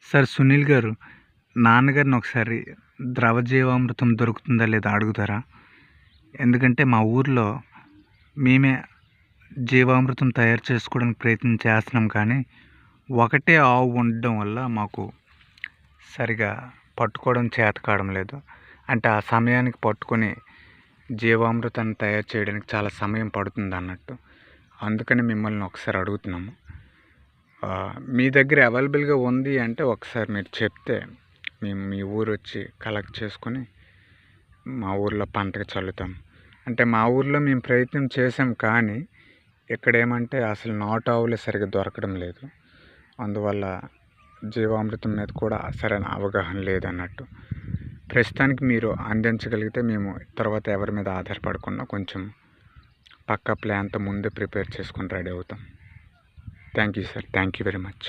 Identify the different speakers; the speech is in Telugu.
Speaker 1: సార్ సునీల్ గారు, నాన్నగారిని ఒకసారి ద్రవ జీవామృతం దొరుకుతుందా లేదా అడుగుతారా? ఎందుకంటే మా ఊర్లో మేమే జీవామృతం తయారు చేసుకోవడానికి ప్రయత్నం చేస్తున్నాం, కానీ ఒకటే ఆవు ఉండడం వల్ల మాకు సరిగా పట్టుకోవడం చేత కావడం లేదు. అంటే ఆ సమయానికి పట్టుకొని జీవామృతాన్ని తయారు చేయడానికి చాలా సమయం పడుతుంది అన్నట్టు. అందుకని మిమ్మల్ని ఒకసారి అడుగుతున్నాము. మీ దగ్గర అవైలబుల్గా ఉంది అంటే ఒకసారి మీరు చెప్తే మేము మీ ఊరు వచ్చి కలెక్ట్ చేసుకొని మా ఊర్లో పంటకు చల్లుతాం. అంటే మా ఊర్లో మేము ప్రయత్నం చేసాం, కానీ ఇక్కడ ఏమంటే అసలు నాటు ఆవులే సరిగ్గా దొరకడం లేదు. అందువల్ల జీవామృతం మీద కూడా సరైన అవగాహన లేదన్నట్టు. ప్రస్తుతానికి మీరు అందించగలిగితే మేము తర్వాత ఎవరి మీద ఆధారపడకుండా కొంచెం పక్కా ప్లాన్తో ముందే ప్రిపేర్ చేసుకొని రెడీ అవుతాం. Thank you sir, thank you very much.